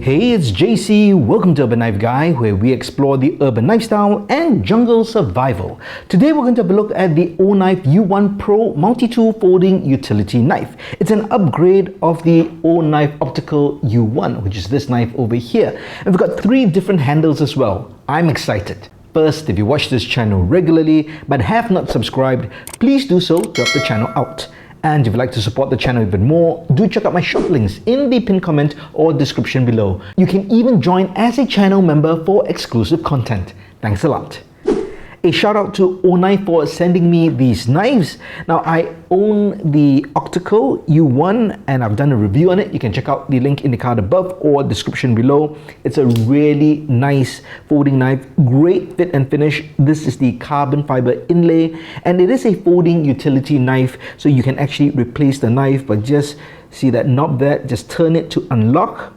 Hey, it's JC. Welcome to Urban Knife Guy, where we explore the urban lifestyle and jungle survival. Today we're going to have a look at the Oknife U1 Pro multi-tool folding utility knife. It's an upgrade of the Oknife Optical U1, which is this knife over here. And we've got 3 different handles as well. I'm excited. First, if you watch this channel regularly but have not subscribed, please do so to help the channel out. And if you'd like to support the channel even more, do check out my shop links in the pinned comment or description below. You can even join as a channel member for exclusive content. Thanks a lot. A shout out to Oknife for sending me these knives. Now, I own the Optical U1 and I've done a review on it. You can check out the link in the card above or description below. It's a really nice folding knife, great fit and finish. This is the carbon fiber inlay and it is a folding utility knife, so you can actually replace the knife, but just see that knob there, just turn it to unlock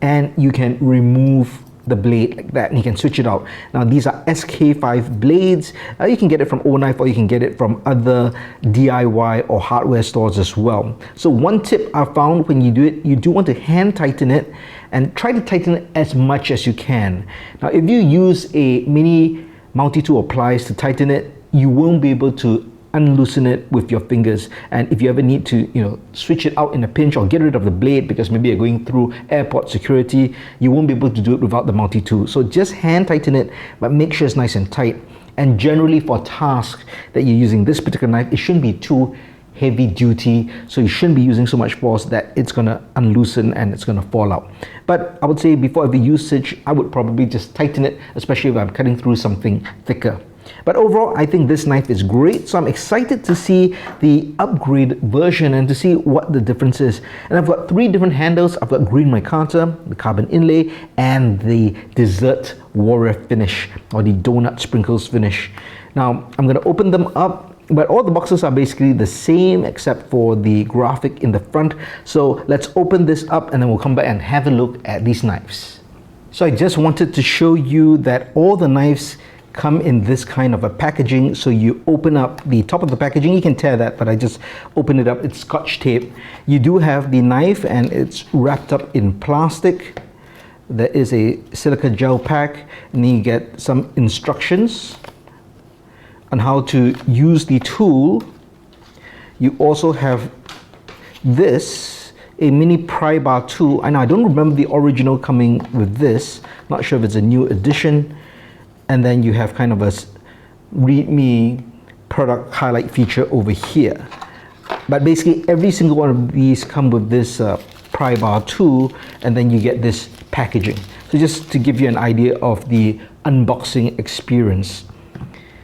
and you can remove the blade like that and you can switch it out. Now these are SK5 blades. You can get it from Oknife or you can get it from other DIY or hardware stores as well. So one tip I found when you do it, you do want to hand tighten it and try to tighten it as much as you can. Now if you use a mini multi-tool pliers to tighten it, you won't be able to unloosen it with your fingers, and if you ever need to switch it out in a pinch or get rid of the blade because maybe you're going through airport security, you won't be able to do it without the multi-tool. So just hand tighten it, but make sure it's nice and tight. And generally for tasks that you're using this particular knife, it shouldn't be too heavy duty, so you shouldn't be using so much force that it's gonna unloosen and it's gonna fall out. But I would say before every usage, I would probably just tighten it, especially if I'm cutting through something thicker. But overall, I think this knife is great, so I'm excited to see the upgraded version and to see what the difference is. And I've got 3 different handles. I've got green micarta, the carbon inlay, and the dessert warrior finish, or the donut sprinkles finish. Now, I'm going to open them up, but all the boxes are basically the same except for the graphic in the front. So let's open this up and then we'll come back and have a look at these knives. So I just wanted to show you that all the knives come in this kind of a packaging. So you open up the top of the packaging, you can tear that, but I just open it up, it's scotch tape. You do have the knife and it's wrapped up in plastic. There is a silica gel pack and then you get some instructions on how to use the tool. You also have this, a mini pry bar tool. I don't remember the original coming with this, not sure if it's a new edition. And then you have kind of a readme product highlight feature over here. But basically every single one of these come with this pry bar tool, and then you get this packaging. So just to give you an idea of the unboxing experience.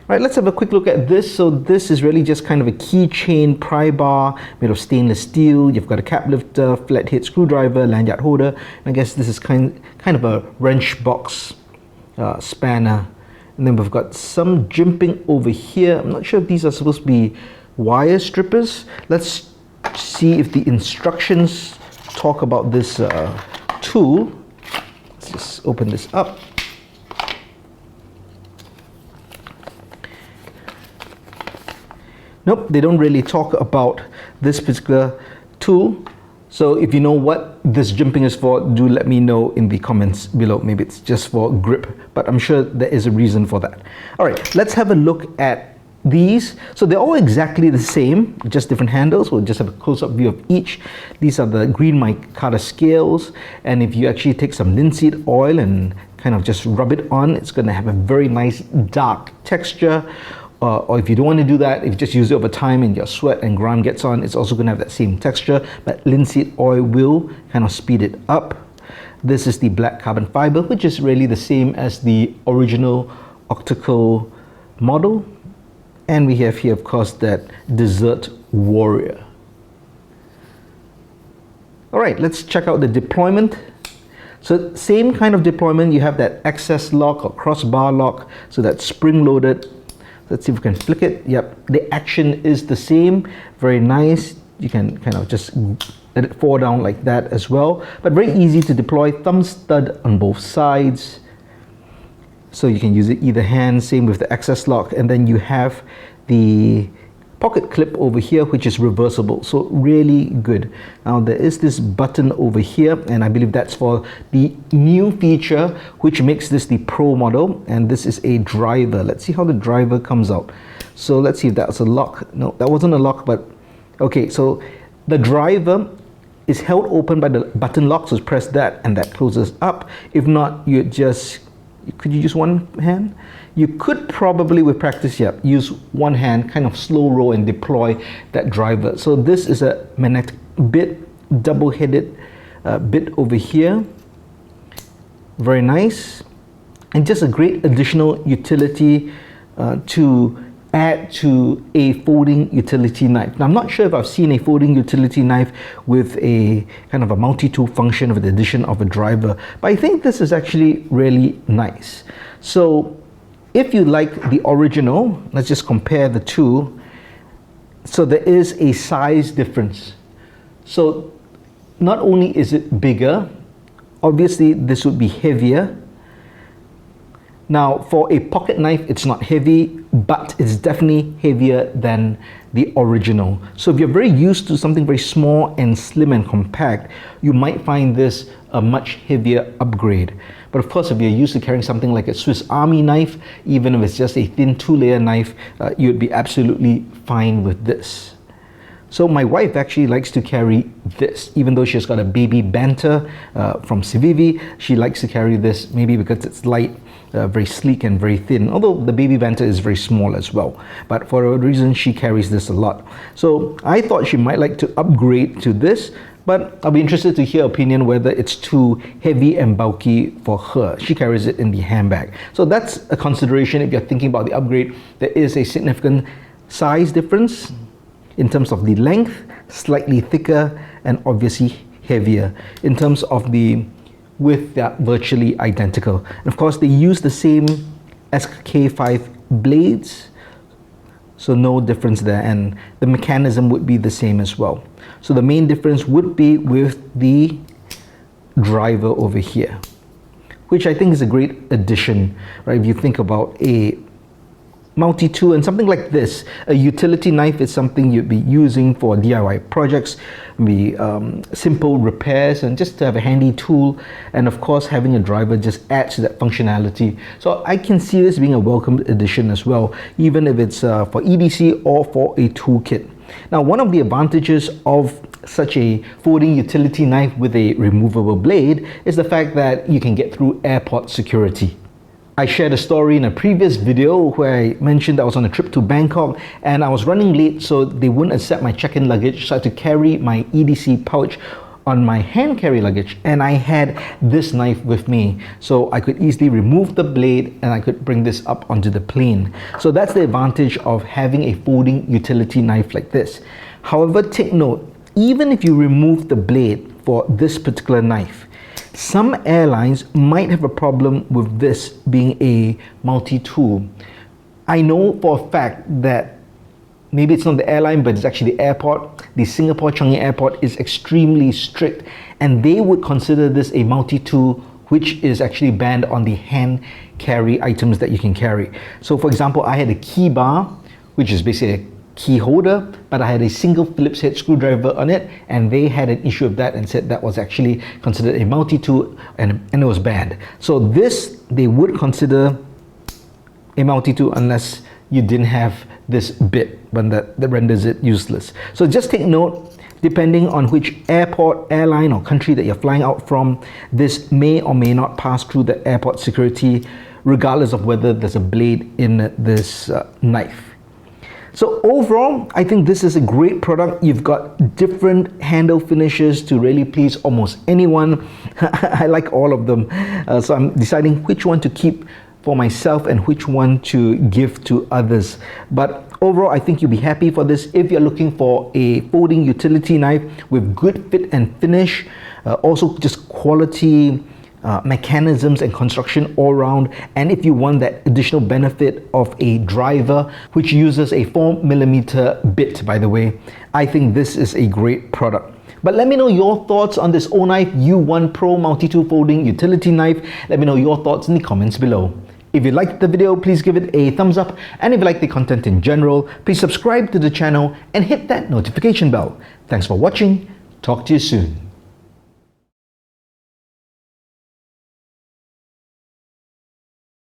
Right, let's have a quick look at this. So this is really just kind of a keychain pry bar made of stainless steel. You've got a cap lifter, flathead screwdriver, lanyard holder. And I guess this is kind of a wrench box spanner. And then we've got some jimping over here. I'm not sure if these are supposed to be wire strippers. Let's see if the instructions talk about this tool. Let's just open this up. Nope, they don't really talk about this particular tool. So if you know what this jimping is for, do let me know in the comments below. Maybe it's just for grip, but I'm sure there is a reason for that. All right, let's have a look at these. So they're all exactly the same, just different handles. We'll just have a close-up view of each. These are the green micarta scales, and if you actually take some linseed oil and kind of just rub it on, it's going to have a very nice dark texture. Or if you don't want to do that, if you just use it over time and your sweat and grime gets on, it's also going to have that same texture, but linseed oil will kind of speed it up. This is the black carbon fiber, which is really the same as the original optical model. And we have here, of course, that desert warrior. All right, let's check out the deployment. So same kind of deployment, you have that access lock or crossbar lock, so that's spring-loaded. Let's see if we can flick it. Yep, the action is the same. Very nice. You can kind of just let it fall down like that as well. But very easy to deploy. Thumb stud on both sides. So you can use it either hand. Same with the access lock. And then you have the pocket clip over here which is reversible, so really good. Now there is this button over here, and I believe that's for the new feature which makes this the Pro model, and this is a driver. Let's see how the driver comes out. So let's see if that's a lock. No, that wasn't a lock, but okay, so the driver is held open by the button lock, so press that and that closes up. If not, could you use one hand? You could probably, with practice, use one hand, kind of slow roll and deploy that driver. So this is a magnetic bit, double-headed bit over here. Very nice. And just a great additional utility to add to a folding utility knife. Now, I'm not sure if I've seen a folding utility knife with a kind of a multi-tool function with the addition of a driver, but I think this is actually really nice. So if you like the original, let's just compare the two. So there is a size difference. So not only is it bigger, obviously this would be heavier. Now for a pocket knife, it's not heavy, but it's definitely heavier than the original. So if you're very used to something very small and slim and compact, you might find this a much heavier upgrade. But of course, if you're used to carrying something like a Swiss Army knife, even if it's just a thin 2-layer knife, you'd be absolutely fine with this. So my wife actually likes to carry this, even though she's got a baby banter from Civivi. She likes to carry this maybe because it's light, very sleek and very thin, although the baby banter is very small as well. But for a reason, she carries this a lot. So I thought she might like to upgrade to this, but I'll be interested to hear her opinion whether it's too heavy and bulky for her. She carries it in the handbag. So that's a consideration if you're thinking about the upgrade. There is a significant size difference in terms of the length, slightly thicker, and obviously heavier. In terms of the width, they're virtually identical. And of course, they use the same SK5 blades, so no difference there, and the mechanism would be the same as well. So the main difference would be with the driver over here, which I think is a great addition, right? If you think about a multi-tool and something like this, a utility knife is something you'd be using for DIY projects, simple repairs, and just to have a handy tool. And of course, having a driver just adds to that functionality. So I can see this being a welcome addition as well, even if it's for EDC or for a toolkit. Now, one of the advantages of such a folding utility knife with a removable blade is the fact that you can get through airport security. I shared a story in a previous video where I mentioned I was on a trip to Bangkok and I was running late, so they wouldn't accept my check-in luggage, so I had to carry my EDC pouch on my hand carry luggage, and I had this knife with me, so I could easily remove the blade and I could bring this up onto the plane. So that's the advantage of having a folding utility knife like this. However, take note, even if you remove the blade for this particular knife, some airlines might have a problem with this being a multi-tool. I know for a fact that maybe it's not the airline, but it's actually the airport. The Singapore Changi Airport is extremely strict, and they would consider this a multi-tool, which is actually banned on the hand carry items that you can carry. So for example, I had a key bar, which is basically a key holder, but I had a single Phillips head screwdriver on it, and they had an issue of that and said that was actually considered a multi-tool and it was banned. So this, they would consider a multi-tool unless you didn't have this bit, but that renders it useless. So just take note, depending on which airport, airline or country that you're flying out from, this may or may not pass through the airport security, regardless of whether there's a blade in this knife. So overall, I think this is a great product. You've got different handle finishes to really please almost anyone. I like all of them. So I'm deciding which one to keep for myself and which one to give to others. But overall, I think you'll be happy for this if you're looking for a folding utility knife with good fit and finish, also just quality mechanisms and construction all around, and if you want that additional benefit of a driver which uses a 4mm bit, by the way, I think this is a great product. But let me know your thoughts on this Oknife U1 Pro multi-tool folding utility knife. Let me know your thoughts in the comments below. If you liked the video, please give it a thumbs up, and if you like the content in general, please subscribe to the channel and hit that notification bell. Thanks for watching. Talk to you soon.